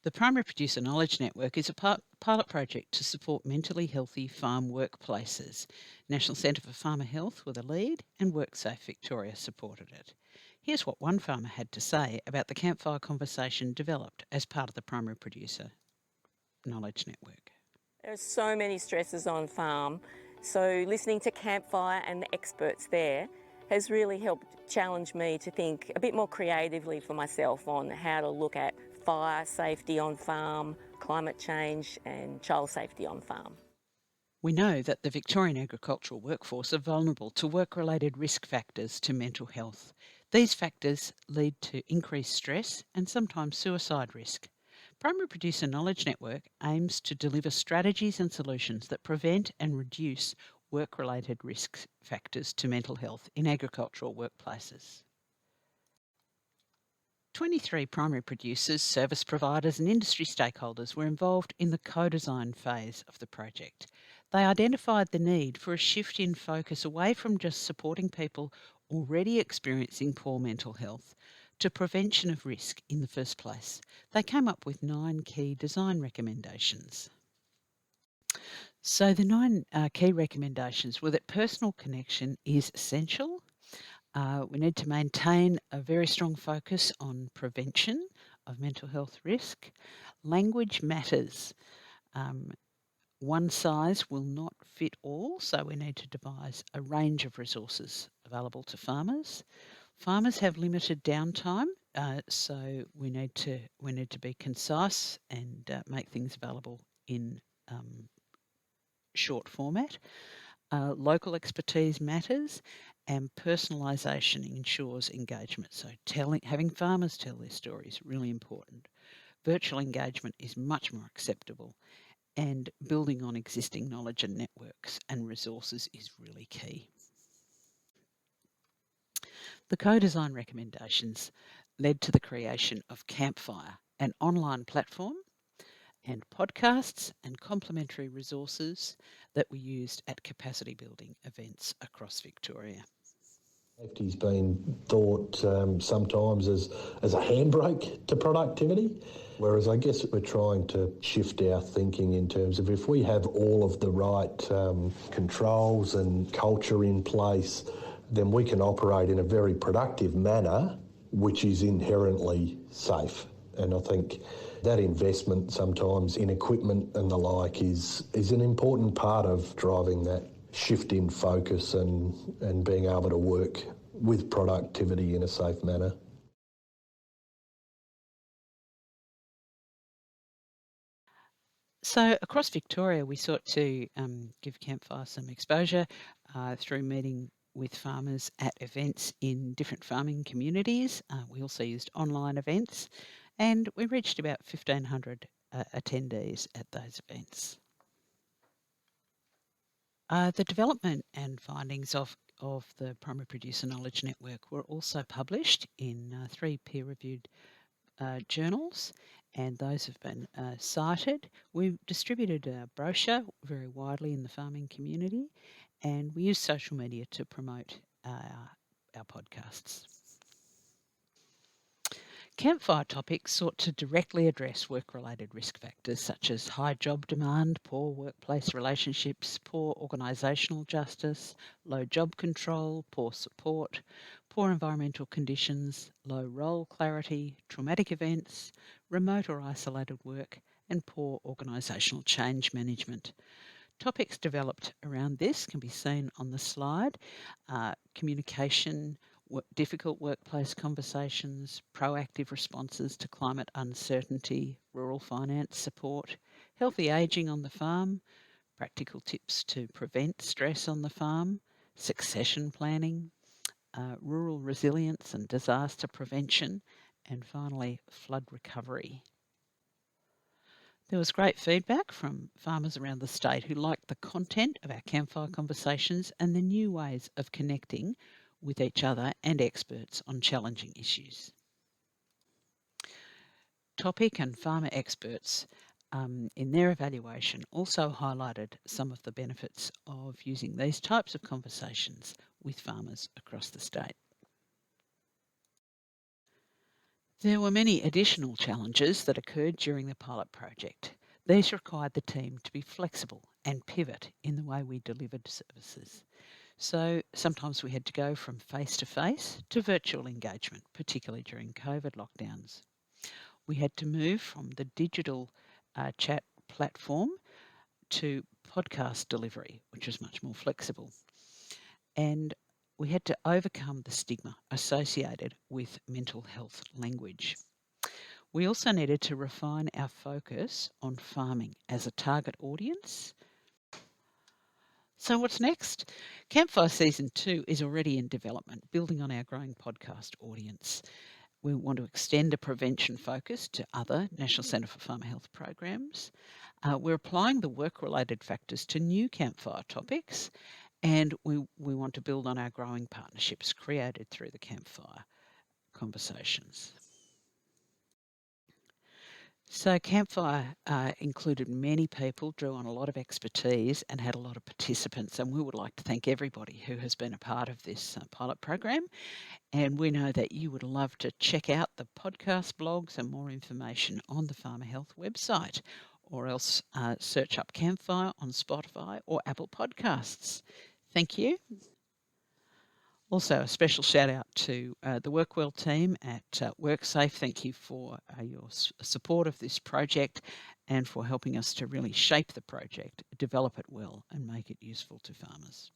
The Primary Producer Knowledge Network is a pilot project to support mentally healthy farm workplaces. National Centre for Farmer Health were the lead and WorkSafe Victoria supported it. Here's what one farmer had to say about the campfire conversation developed as part of the Primary Producer Knowledge Network. There are so many stresses on farm, so listening to Campfire and the experts there has really helped challenge me to think a bit more creatively for myself on how to look at fire safety on farm, climate change and child safety on farm. We know that the Victorian agricultural workforce are vulnerable to work-related risk factors to mental health. These factors lead to increased stress and sometimes suicide risk. Primary Producer Knowledge Network aims to deliver strategies and solutions that prevent and reduce work-related risk factors to mental health in agricultural workplaces. 23 primary producers, service providers and industry stakeholders were involved in the co-design phase of the project. They identified the need for a shift in focus away from just supporting people already experiencing poor mental health to prevention of risk in the first place. They came up with 9 key design recommendations. So the 9 key recommendations were that personal connection is essential. We need to maintain a very strong focus on prevention of mental health risk. Language matters. One size will not fit all, so we need to devise a range of resources available to farmers. Farmers have limited downtime, so we need to be concise and make things available in short format. Local expertise matters, and personalisation ensures engagement. So having farmers tell their story is really important. Virtual engagement is much more acceptable, and building on existing knowledge and networks and resources is really key. The co-design recommendations led to the creation of Campfire, an online platform and podcasts and complementary resources that were used at capacity building events across Victoria. Safety's been thought sometimes as a handbrake to productivity, whereas I guess we're trying to shift our thinking in terms of if we have all of the right controls and culture in place, then we can operate in a very productive manner, which is inherently safe. And I think that investment sometimes in equipment and the like is an important part of driving that shift in focus and being able to work with productivity in a safe manner. So across Victoria, we sought to give Campfire some exposure through meeting with farmers at events in different farming communities. We also used online events, and we reached about 1,500 attendees at those events. The development and findings of the Primary Producer Knowledge Network were also published in 3 peer-reviewed journals, and those have been cited. We've distributed a brochure very widely in the farming community, and we use social media to promote our podcasts. Campfire topics sought to directly address work-related risk factors such as high job demand, poor workplace relationships, poor organisational justice, low job control, poor support, poor environmental conditions, low role clarity, traumatic events, remote or isolated work, and poor organisational change management. Topics developed around this can be seen on the slide: communication, difficult workplace conversations, proactive responses to climate uncertainty, rural finance support, healthy ageing on the farm, practical tips to prevent stress on the farm, succession planning, rural resilience and disaster prevention, and finally flood recovery. There was great feedback from farmers around the state who liked the content of our Campfire conversations and the new ways of connecting with each other and experts on challenging issues. Topic and farmer experts in their evaluation also highlighted some of the benefits of using these types of conversations with farmers across the state. There were many additional challenges that occurred during the pilot project. These required the team to be flexible and pivot in the way we delivered services. So sometimes we had to go from face to virtual engagement, particularly during COVID lockdowns. We had to move from the digital chat platform to podcast delivery, which was much more flexible. And we had to overcome the stigma associated with mental health language. We also needed to refine our focus on farming as a target audience. So, what's next? Campfire Season 2 is already in development, building on our growing podcast audience. We want to extend a prevention focus to other National Centre for Farmer Health programs. We're applying the work-related factors to new campfire topics, and we want to build on our growing partnerships created through the campfire conversations. So Campfire included many people, drew on a lot of expertise and had a lot of participants, and we would like to thank everybody who has been a part of this pilot program. And we know that you would love to check out the podcast blogs and more information on the Farmer Health website, or else search up Campfire on Spotify or Apple Podcasts. Thank you. Also, a special shout out to the WorkWell team at WorkSafe. Thank you for your support of this project and for helping us to really shape the project, develop it well, and make it useful to farmers.